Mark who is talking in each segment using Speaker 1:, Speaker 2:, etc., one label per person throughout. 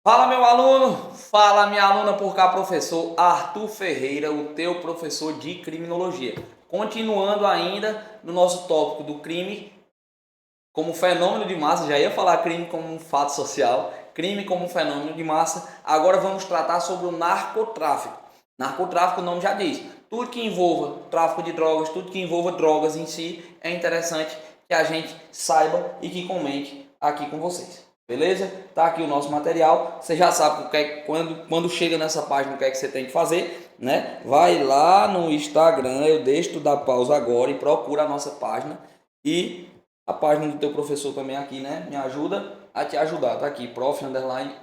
Speaker 1: Fala meu aluno, fala minha aluna por cá, professor Arthur Ferreira, o teu professor de criminologia. Continuando ainda no nosso tópico do crime como fenômeno de massa, já ia falar crime como um fato social, crime como um fenômeno de massa, agora vamos tratar sobre o narcotráfico. Narcotráfico, o nome já diz, tudo que envolva tráfico de drogas, tudo que envolva drogas em si, é interessante que a gente saiba e que comente aqui com vocês. Beleza? Tá aqui o nosso material. Você já sabe o que é, quando chega nessa página o que é que você tem que fazer, né? Vai lá no Instagram, eu deixo tu dar pausa agora e procura a nossa página e a página do teu professor também aqui, né? Me ajuda a te ajudar. Tá aqui, prof.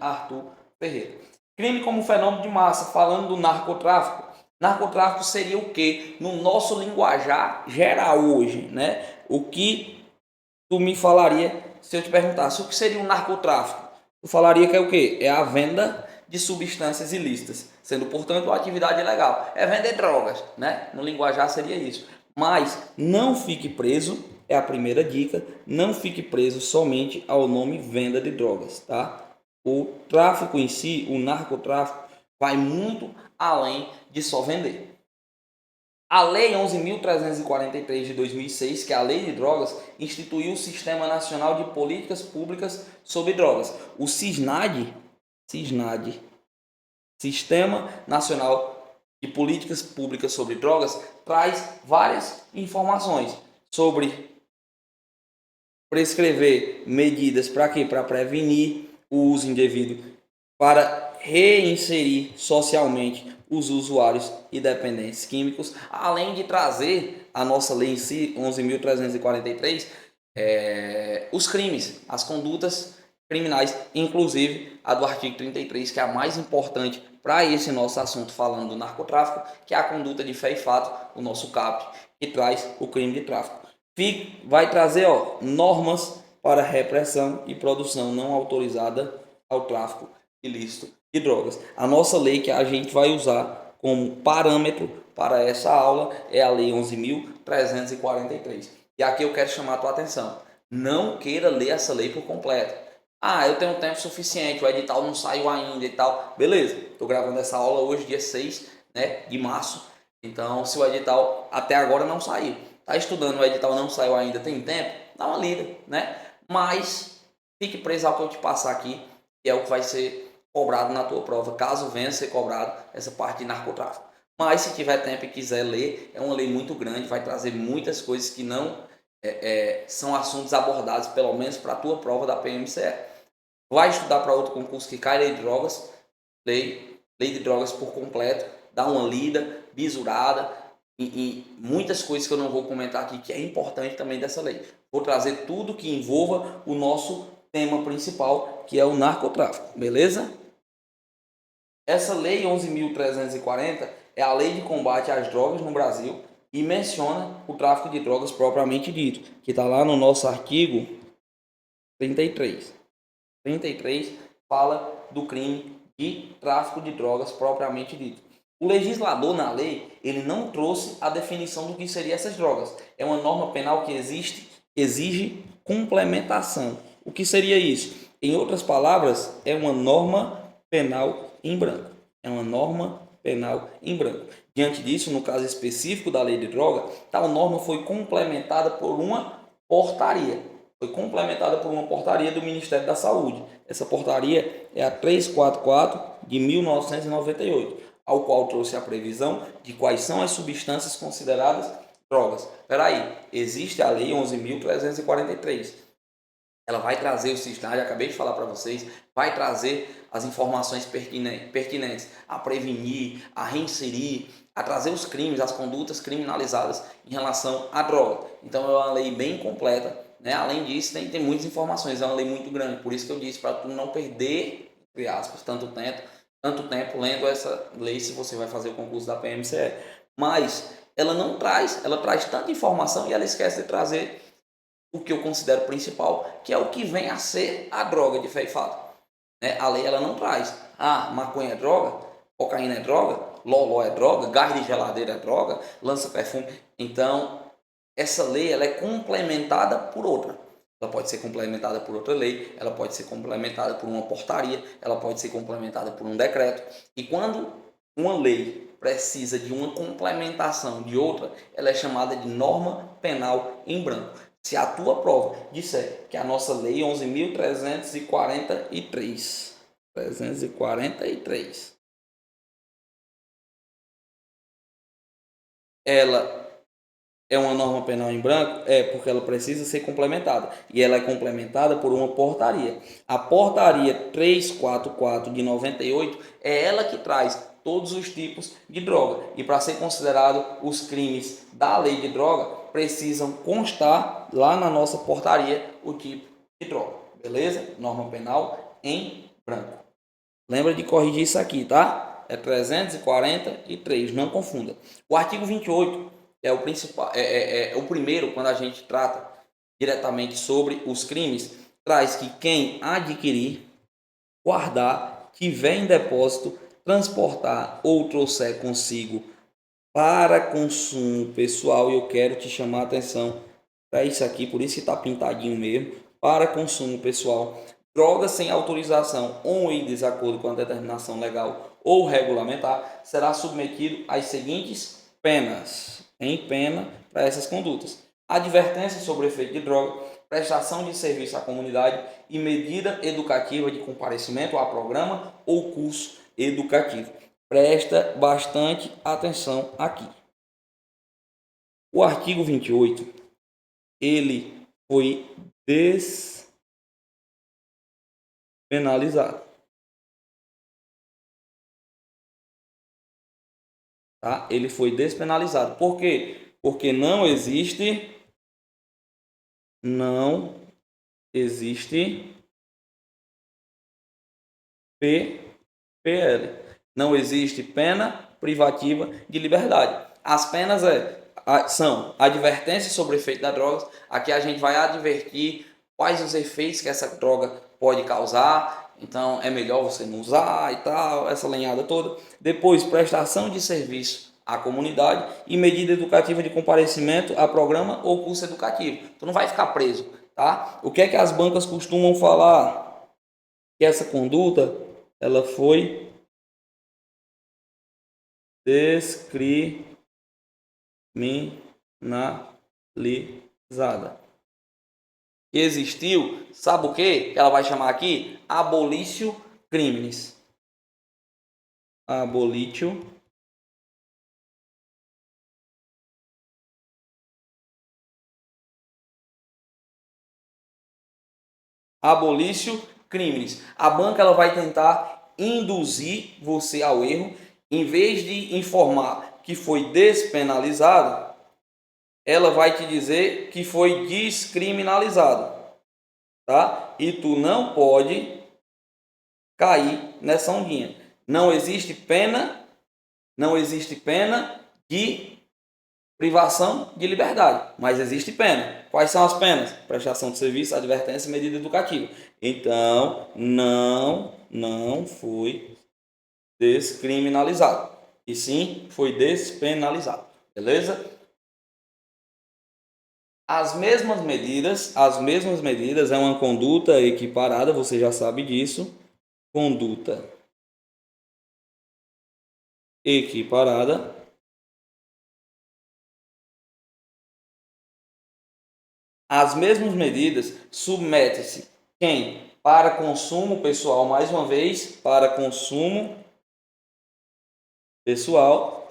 Speaker 1: Arthur Ferreira. Crime como fenômeno de massa, falando do narcotráfico. Narcotráfico seria o que? No nosso linguajar geral hoje, né? O que tu me falaria se eu te perguntasse o que seria um narcotráfico? Tu falaria que é o quê? É a venda de substâncias ilícitas, sendo, portanto, uma atividade ilegal. É vender drogas, né? No linguajar seria isso. Mas não fique preso, é a primeira dica, não fique preso somente ao nome venda de drogas, tá? O tráfico em si, o narcotráfico, vai muito além de só vender. A Lei 11.343 de 2006, que é a Lei de Drogas, instituiu o Sistema Nacional de Políticas Públicas sobre Drogas. O SISNAD, Sistema Nacional de Políticas Públicas sobre Drogas, traz várias informações sobre prescrever medidas para quê? Para prevenir o uso indevido, para reinserir socialmente os usuários e dependentes químicos, além de trazer a nossa lei em si, 11.343, os crimes, as condutas criminais, inclusive a do artigo 33, que é a mais importante para esse nosso assunto falando do narcotráfico, que é a conduta de fé e fato, o nosso CAP, que traz o crime de tráfico. Vai trazer normas para repressão e produção não autorizada ao tráfico ilícito de drogas. A nossa lei que a gente vai usar como parâmetro para essa aula é a Lei 11.343. E aqui eu quero chamar a tua atenção. Não queira ler essa lei por completo. Ah, eu tenho tempo suficiente, o edital não saiu ainda e tal. Beleza, estou gravando essa aula hoje, dia 6, né, de março. Então, se o edital até agora não saiu, está estudando, o edital não saiu ainda, tem tempo, dá uma lida, né? Mas fique preso ao que eu te passar aqui, que é o que vai ser cobrado na tua prova, caso venha a ser cobrado essa parte de narcotráfico. Mas se tiver tempo e quiser ler, é uma lei muito grande, vai trazer muitas coisas que não são assuntos abordados, pelo menos para a tua prova da PMCE. Vai estudar para outro concurso que cai lei de drogas, lei de drogas por completo, dá uma lida, bisurada, e muitas coisas que eu não vou comentar aqui, que é importante também dessa lei. Vou trazer tudo que envolva o nosso tema principal, que é o narcotráfico, beleza? Essa lei 11.340 é a lei de combate às drogas no Brasil e menciona o tráfico de drogas propriamente dito, que está lá no nosso artigo 33. 33 fala do crime de tráfico de drogas propriamente dito. O legislador na lei, ele não trouxe a definição do que seriam essas drogas. É uma norma penal que exige complementação. O que seria isso? Em outras palavras, é uma norma penal em branco. É uma norma penal em branco. Diante disso, no caso específico da lei de droga, tal norma foi complementada por uma portaria. Foi complementada por uma portaria do Ministério da Saúde. Essa portaria é a 344 de 1998, ao qual trouxe a previsão de quais são as substâncias consideradas drogas. Espera aí, existe a Lei 11.343. Ela vai trazer o CISNAD, acabei de falar para vocês, vai trazer as informações pertinentes a prevenir, a reinserir, a trazer os crimes, as condutas criminalizadas em relação à droga. Então é uma lei bem completa, né? Além disso, tem muitas informações, é uma lei muito grande, por isso que eu disse para tu não perder, entre aspas, tanto tempo lendo essa lei se você vai fazer o concurso da PMCE. Mas ela não traz, ela traz tanta informação e ela esquece de trazer o que eu considero principal, que é o que vem a ser a droga de fé e fato. Né? A lei ela não traz, maconha é droga, cocaína é droga, loló é droga, gás de geladeira é droga, lança-perfume. Então, essa lei ela é complementada por outra. ela pode ser complementada por outra lei, ela pode ser complementada por uma portaria, ela pode ser complementada por um decreto. E quando uma lei precisa de uma complementação de outra, ela é chamada de norma penal em branco. Se a tua prova disser que a nossa lei 11.343, ela é uma norma penal em branco? É, porque ela precisa ser complementada. E ela é complementada por uma portaria. A portaria 344 de 98 é ela que traz todos os tipos de droga. E para ser considerado os crimes da lei de droga, precisam constar lá na nossa portaria o tipo de droga. Beleza? Norma penal em branco. Lembra de corrigir isso aqui, tá? É 343, não confunda. O artigo 28 é o principal, é o primeiro quando a gente trata diretamente sobre os crimes, traz que quem adquirir, guardar, tiver em depósito, transportar ou trouxer consigo para consumo pessoal, e eu quero te chamar a atenção para isso aqui, por isso que está pintadinho mesmo, para consumo pessoal, drogas sem autorização ou em desacordo com a determinação legal ou regulamentar, será submetido às seguintes penas, em pena para essas condutas: advertência sobre o efeito de droga, prestação de serviço à comunidade e medida educativa de comparecimento a programa ou curso educativo. Presta bastante atenção aqui. O artigo 28, ele foi despenalizado. Tá? Ele foi despenalizado. Por quê? Porque não existe PPL. Não existe pena privativa de liberdade. As penas são advertência sobre o efeito da droga. Aqui a gente vai advertir quais os efeitos que essa droga pode causar. Então é melhor você não usar e tal, essa lenhada toda. Depois, prestação de serviço à comunidade e medida educativa de comparecimento a programa ou curso educativo. Tu não vai ficar preso, tá? O que é que as bancas costumam falar? Que essa conduta ela foi descriminalizada. Existiu, sabe o que ela vai chamar aqui? Abolitio criminis. Abolitio criminis. A banca ela vai tentar induzir você ao erro, em vez de informar que foi despenalizado, ela vai te dizer que foi descriminalizado, tá? E tu não pode cair nessa ondinha. Não existe pena de privação de liberdade, mas existe pena. Quais são as penas? Prestação de serviço, advertência e medida educativa. Então, não foi descriminalizado, e sim foi despenalizado. Beleza? As mesmas medidas é uma conduta equiparada, você já sabe disso. Conduta equiparada. As mesmas medidas submete-se quem? Para consumo pessoal, mais uma vez, para consumo pessoal,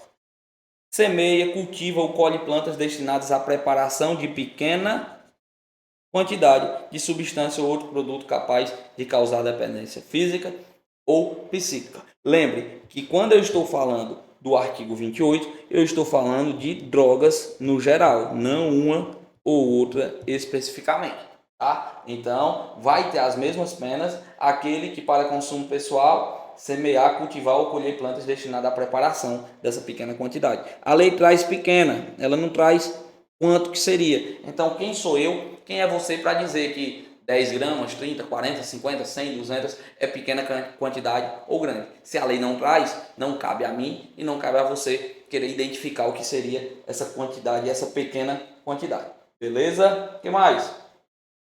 Speaker 1: semeia, cultiva ou colhe plantas destinadas à preparação de pequena quantidade de substância ou outro produto capaz de causar dependência física ou psíquica. Lembre que quando eu estou falando do artigo 28, eu estou falando de drogas no geral, não uma ou outra especificamente, tá? Então, vai ter as mesmas penas aquele que para consumo pessoal semear, cultivar ou colher plantas destinadas à preparação dessa pequena quantidade. A lei traz pequena, ela não traz quanto que seria. Então, quem sou eu? Quem é você para dizer que 10 gramas, 30, 40, 50, 100, 200 é pequena quantidade ou grande? Se a lei não traz, não cabe a mim e não cabe a você querer identificar o que seria essa quantidade, essa pequena quantidade. Beleza? O que mais?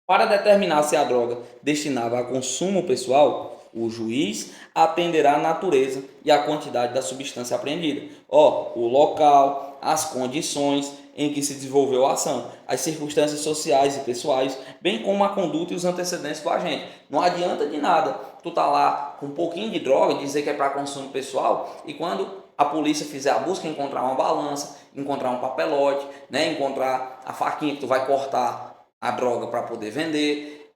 Speaker 1: Para determinar se a droga destinava a consumo pessoal, o juiz atenderá à natureza e à quantidade da substância apreendida. O local, as condições em que se desenvolveu a ação, as circunstâncias sociais e pessoais, bem como a conduta e os antecedentes do agente. Não adianta de nada tu tá lá com um pouquinho de droga e dizer que é para consumo pessoal e quando a polícia fizer a busca, encontrar uma balança, encontrar um papelote, né, encontrar a faquinha que tu vai cortar a droga para poder vender,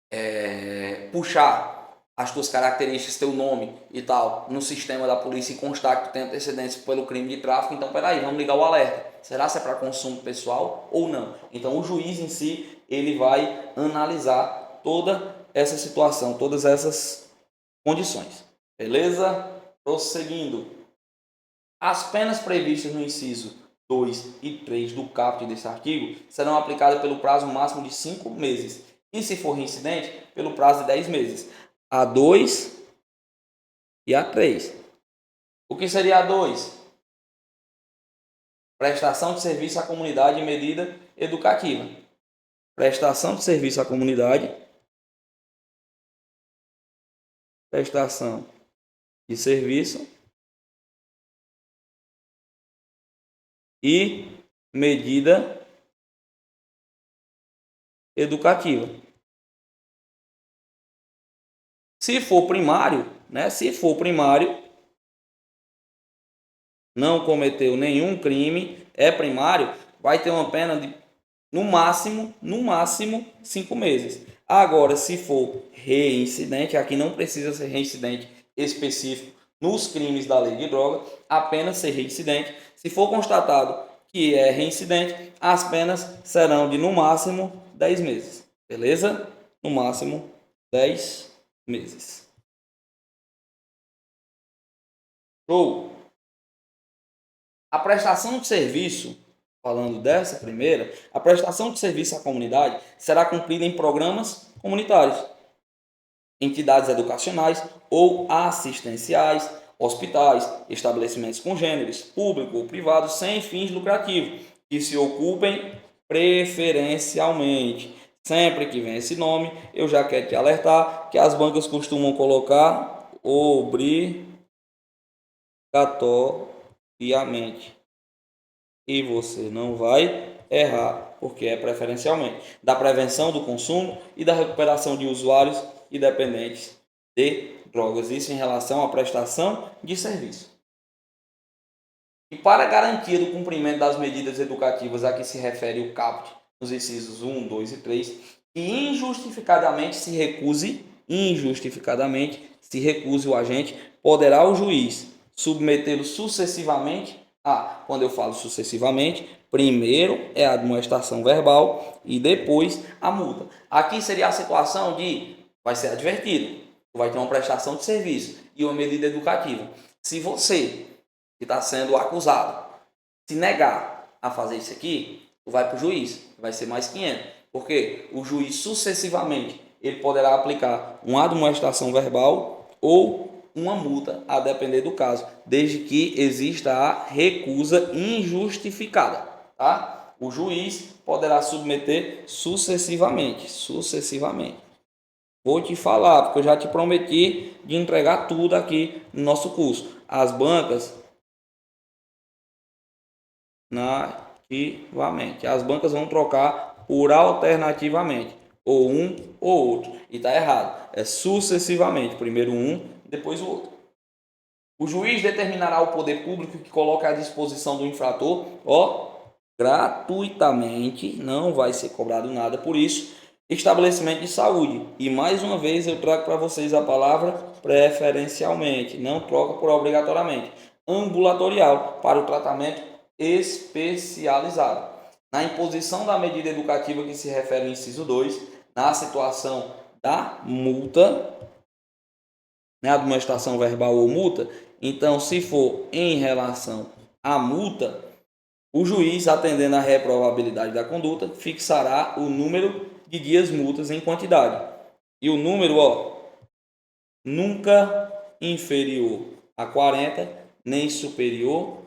Speaker 1: puxar as tuas características, teu nome e tal, no sistema da polícia e constar que tu tem antecedentes pelo crime de tráfico, então peraí, vamos ligar o alerta. Será se é para consumo pessoal ou não? Então o juiz em si, ele vai analisar toda essa situação, todas essas condições. Beleza? Prosseguindo. As penas previstas no inciso 2 e 3 do caput desse artigo serão aplicadas pelo prazo máximo de 5 meses e, se for reincidente, pelo prazo de 10 meses. A 2 e a 3. O que seria a 2? Prestação de serviço à comunidade e medida educativa. Prestação de serviço à comunidade. Prestação de serviço e medida educativa. Se for primário, né? Se for primário, não cometeu nenhum crime, é primário, vai ter uma pena de no máximo 5 meses. Agora, se for reincidente, aqui não precisa ser reincidente específico nos crimes da lei de droga, apenas ser reincidente. Se for constatado que é reincidente, as penas serão de no máximo 10 meses. Beleza? No máximo 10 meses. Show! A prestação de serviço, falando dessa primeira, a prestação de serviço à comunidade será cumprida em programas comunitários, entidades educacionais ou assistenciais, hospitais, estabelecimentos congêneres, público ou privados sem fins lucrativos, que se ocupem preferencialmente. Sempre que vem esse nome, eu já quero te alertar que as bancas costumam colocar obrigatoriamente. E você não vai errar, porque é preferencialmente da prevenção do consumo e da recuperação de usuários e dependentes de drogas. Isso em relação à prestação de serviço. E para garantia do cumprimento das medidas educativas a que se refere o caput, nos incisos 1, 2 e 3, que injustificadamente se recuse o agente, poderá o juiz submetê-lo sucessivamente quando eu falo sucessivamente, primeiro é a admoestação verbal e depois a multa. Aqui seria a situação de vai ser advertido, vai ter uma prestação de serviço e uma medida educativa. Se você que está sendo acusado se negar a fazer isso aqui, vai para o juiz, vai ser mais 500, porque o juiz sucessivamente ele poderá aplicar uma admoestação verbal ou uma multa, a depender do caso, desde que exista a recusa injustificada, tá? O juiz poderá submeter sucessivamente. Vou te falar, porque eu já te prometi de entregar tudo aqui no nosso curso. As bancas, nativamente. As bancas vão trocar por alternativamente, ou um ou outro. E está errado. É sucessivamente, primeiro um, depois o outro. O juiz determinará o poder público que coloca à disposição do infrator, gratuitamente, não vai ser cobrado nada por isso, estabelecimento de saúde. E mais uma vez eu trago para vocês a palavra preferencialmente, não troca por obrigatoriamente. Ambulatorial, para o tratamento especializado. Na imposição da medida educativa que se refere ao inciso 2, na situação da multa, admoestação verbal ou multa, então se for em relação à multa, o juiz, atendendo à reprovabilidade da conduta, fixará o número de dias multas em quantidade. E o número, nunca inferior a 40, nem superior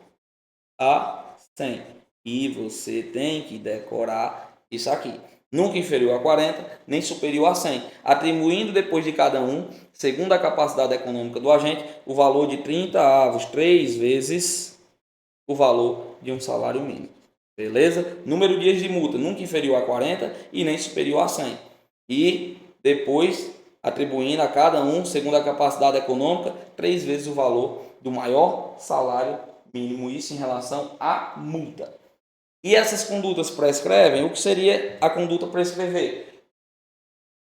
Speaker 1: a 100. E você tem que decorar isso aqui. nunca inferior a 40, nem superior a 100, atribuindo depois de cada um, segundo a capacidade econômica do agente, o valor de 30 avos, 3 vezes o valor de um salário mínimo. Beleza? Número de dias de multa, nunca inferior a 40 e nem superior a 100. E depois, atribuindo a cada um, segundo a capacidade econômica, 3 vezes o valor do maior salário mínimo, isso em relação à multa. E essas condutas prescrevem, o que seria a conduta prescrever?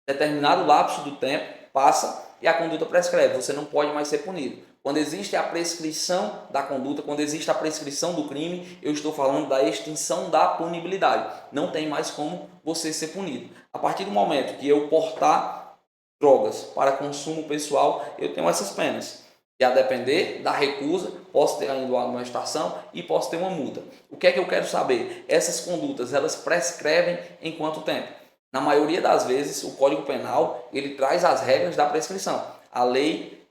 Speaker 1: Determinado lapso do tempo passa e a conduta prescreve, você não pode mais ser punido. Quando existe a prescrição da conduta, quando existe a prescrição do crime, eu estou falando da extinção da punibilidade. Não tem mais como você ser punido. A partir do momento que eu portar drogas para consumo pessoal, eu tenho essas penas. E a depender da recusa, posso ter ainda uma amonestação e posso ter uma multa. O que é que eu quero saber? Essas condutas, elas prescrevem em quanto tempo? Na maioria das vezes, o Código Penal, ele traz as regras da prescrição. A lei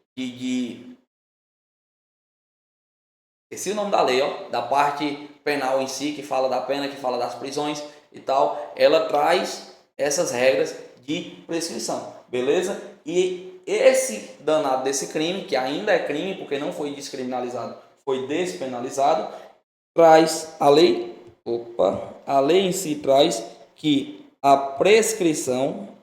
Speaker 1: Esqueci o nome da lei, ó, da parte penal em si, que fala da pena, que fala das prisões e tal, ela traz essas regras de prescrição, beleza? E esse danado desse crime, que ainda é crime, porque não foi descriminalizado, foi despenalizado, traz a lei em si traz que a prescrição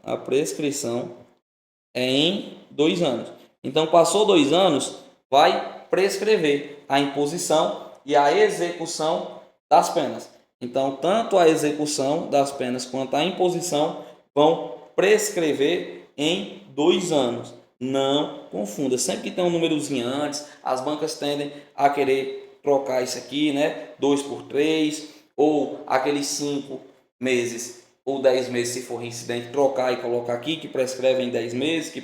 Speaker 1: é em 2 anos. Então, passou 2 anos, vai prescrever a imposição e a execução das penas. Então, tanto a execução das penas quanto a imposição vão prescrever em 2 anos. Não confunda. Sempre que tem um númerozinho antes, as bancas tendem a querer trocar isso aqui, né? 2 por 3, ou aqueles 5 meses ou 10 meses se for reincidente, trocar e colocar aqui que prescreve em 10 meses, que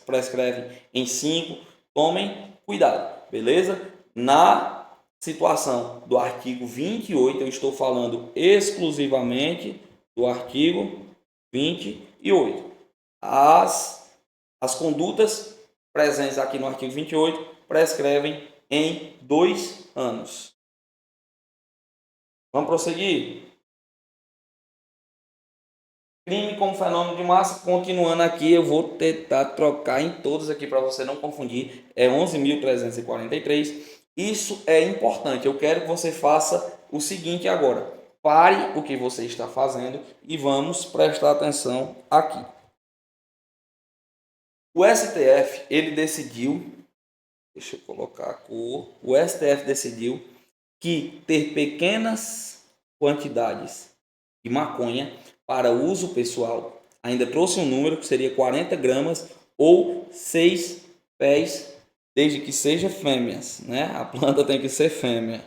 Speaker 1: prescreve em 5. Tomem cuidado, beleza? Na situação do artigo 28, eu estou falando exclusivamente do artigo 28. As condutas presentes aqui no artigo 28 prescrevem em 2 anos. Vamos prosseguir? Crime como fenômeno de massa, continuando aqui, eu vou tentar trocar em todos aqui para você não confundir. É 11.343. Isso é importante. Eu quero que você faça o seguinte agora. Pare o que você está fazendo e vamos prestar atenção aqui. O STF, ele decidiu, deixa eu colocar a cor, o STF decidiu que ter pequenas quantidades de maconha para uso pessoal, ainda trouxe um número que seria 40 gramas ou 6 pés, desde que seja fêmeas, né? A planta tem que ser fêmea.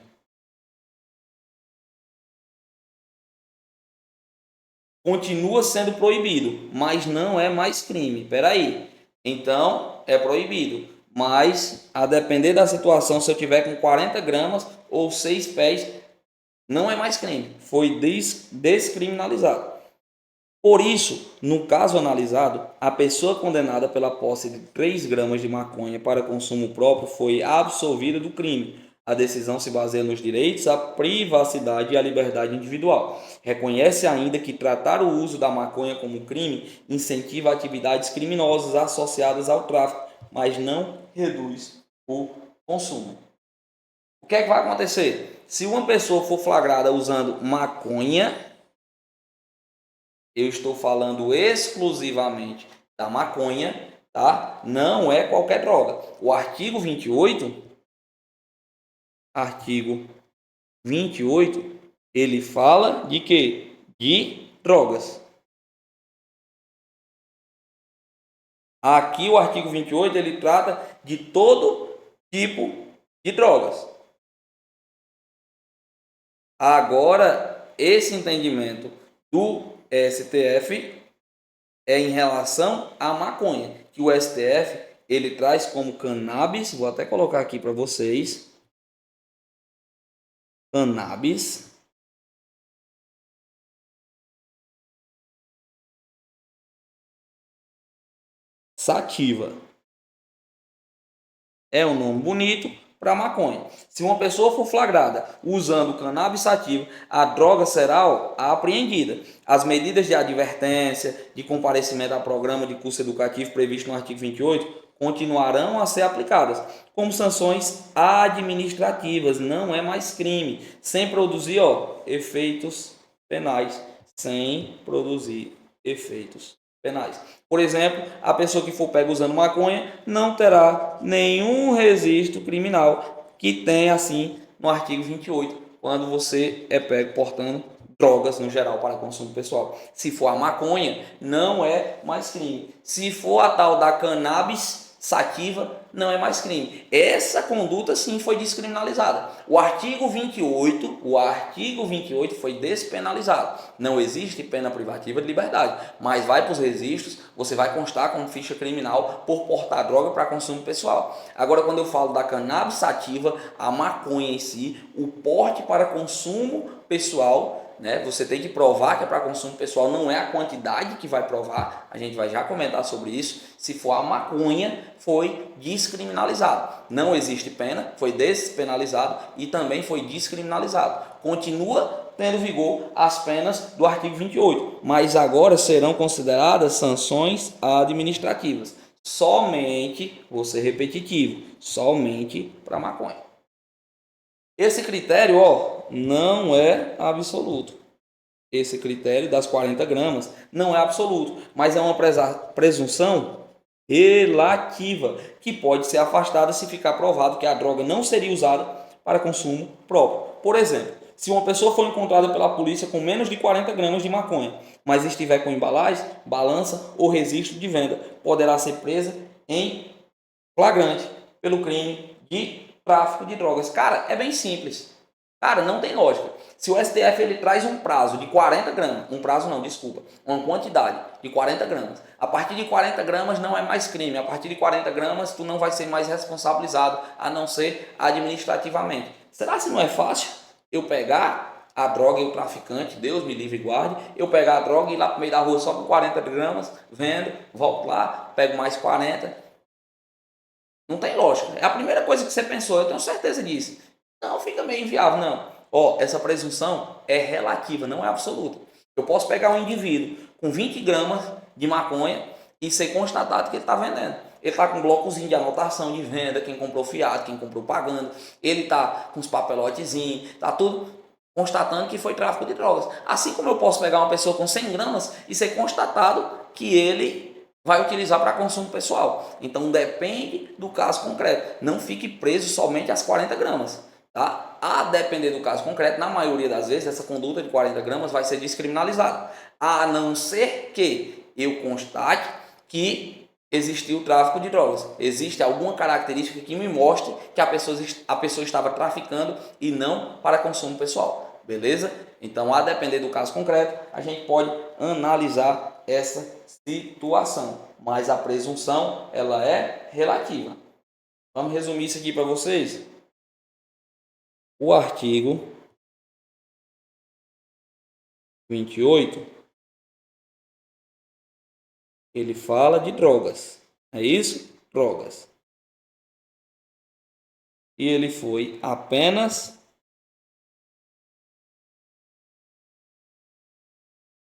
Speaker 1: Continua sendo proibido, mas não é mais crime. Peraí. Então, é proibido. Mas, a depender da situação, se eu tiver com 40 gramas ou 6 pés, não é mais crime. Foi descriminalizado. Por isso, no caso analisado, a pessoa condenada pela posse de 3 gramas de maconha para consumo próprio foi absolvida do crime. A decisão se baseia nos direitos à privacidade e à liberdade individual. Reconhece ainda que tratar o uso da maconha como crime incentiva atividades criminosas associadas ao tráfico, mas não reduz o consumo. O que é que vai acontecer? Se uma pessoa for flagrada usando maconha, eu estou falando exclusivamente da maconha, tá? Não é qualquer droga. O artigo 28, ele fala de quê? De drogas. Aqui o artigo 28, ele trata de todo tipo de drogas. Agora, esse entendimento do STF é em relação à maconha, que o STF ele traz como cannabis, vou até colocar aqui para vocês, cannabis sativa. É um nome bonito, para a maconha. Se uma pessoa for flagrada usando cannabis sativa, a droga será apreendida. As medidas de advertência, de comparecimento a programa de curso educativo previsto no artigo 28 continuarão a ser aplicadas, como sanções administrativas, não é mais crime, sem produzir efeitos penais, sem produzir efeitos penais. Por exemplo, a pessoa que for pega usando maconha não terá nenhum registro criminal que tem assim no artigo 28, quando você é pego portando drogas no geral para consumo pessoal. Se for a maconha, não é mais crime. Se for a tal da cannabis sativa, não é mais crime. Essa conduta sim foi descriminalizada. O artigo 28 foi despenalizado. Não existe pena privativa de liberdade, mas vai para os registros, você vai constar como ficha criminal por portar droga para consumo pessoal. Agora, quando eu falo da cannabis sativa, a maconha em si, o porte para consumo pessoal, né? Você tem que provar que é para consumo pessoal, não é a quantidade que vai provar, a gente vai já comentar sobre isso. Se for a maconha, foi descriminalizado. Não existe pena, foi despenalizado e também foi descriminalizado. Continua tendo vigor as penas do artigo 28, mas agora serão consideradas sanções administrativas. Somente, vou ser repetitivo, somente para maconha. Esse critério, não é absoluto. Esse critério das 40 gramas não é absoluto, mas é uma presunção relativa, que pode ser afastada se ficar provado que a droga não seria usada para consumo próprio. Por exemplo, se uma pessoa for encontrada pela polícia com menos de 40 gramas de maconha, mas estiver com embalagem, balança ou registro de venda, poderá ser presa em flagrante pelo crime de tráfico de drogas. Cara, é bem simples. Cara, não tem lógica. Se o STF ele traz um prazo de 40 gramas, uma quantidade de 40 gramas, a partir de 40 gramas não é mais crime, a partir de 40 gramas tu não vai ser mais responsabilizado, a não ser administrativamente. Será que não é fácil eu pegar a droga e o traficante, Deus me livre e guarde, eu pegar a droga e ir lá pro meio da rua só com 40 gramas, vendo, volto lá, pego mais 40. Não tem lógica. É a primeira coisa que você pensou, eu tenho certeza disso. Não, fica meio inviável, não. Essa presunção é relativa, não é absoluta. Eu posso pegar um indivíduo com 20 gramas de maconha e ser constatado que ele está vendendo. Ele está com um blocozinho de anotação de venda, quem comprou fiado, quem comprou pagando. Ele está com os papelotezinhos, está tudo constatando que foi tráfico de drogas. Assim como eu posso pegar uma pessoa com 100 gramas e ser constatado que ele vai utilizar para consumo pessoal. Então depende do caso concreto. Não fique preso somente às 40 gramas. Tá? A depender do caso concreto, na maioria das vezes, essa conduta de 40 gramas vai ser descriminalizada. A não ser que eu constate que existiu tráfico de drogas. Existe alguma característica que me mostre que a pessoa estava traficando e não para consumo pessoal. Beleza? Então, a depender do caso concreto, a gente pode analisar essa situação. Mas a presunção, ela é relativa. Vamos resumir isso aqui para vocês? O artigo 28, ele fala de drogas. É isso? Drogas. E ele foi apenas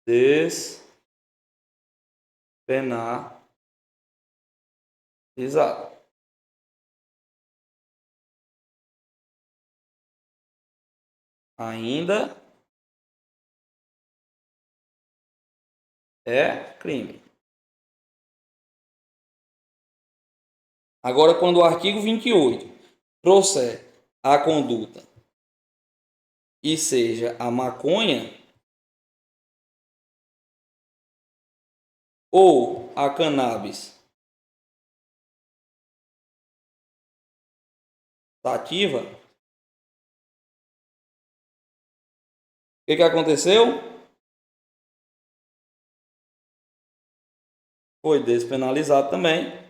Speaker 1: despenalizado. Ainda é crime. Agora, quando o artigo 28 trouxer a conduta e seja a maconha ou a cannabis sativa, o que aconteceu? Foi despenalizado também.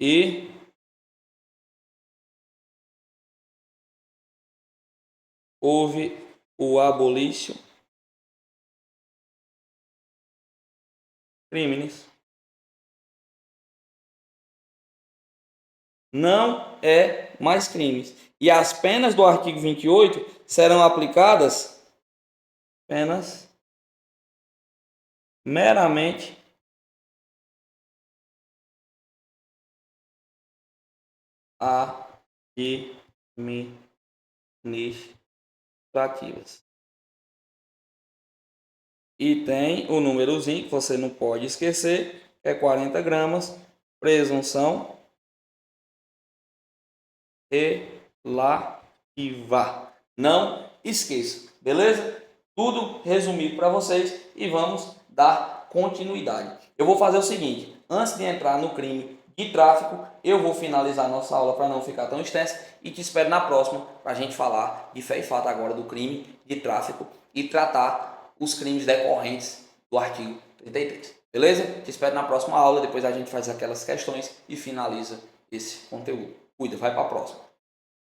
Speaker 1: E houve o abolício crimes. Não é mais crimes. E as penas do artigo 28 serão aplicadas penas meramente administrativas. E tem o númerozinho que você não pode esquecer, que é 40 gramas, presunção relativa. Não esqueça, beleza? Tudo resumido para vocês e vamos dar continuidade. Eu vou fazer o seguinte, antes de entrar no crime de tráfico, eu vou finalizar nossa aula para não ficar tão extensa e te espero na próxima para a gente falar de fé e fato agora do crime de tráfico e tratar os crimes decorrentes do artigo 33. Beleza? Te espero na próxima aula, depois a gente faz aquelas questões e finaliza esse conteúdo. Cuida, vai para a próxima.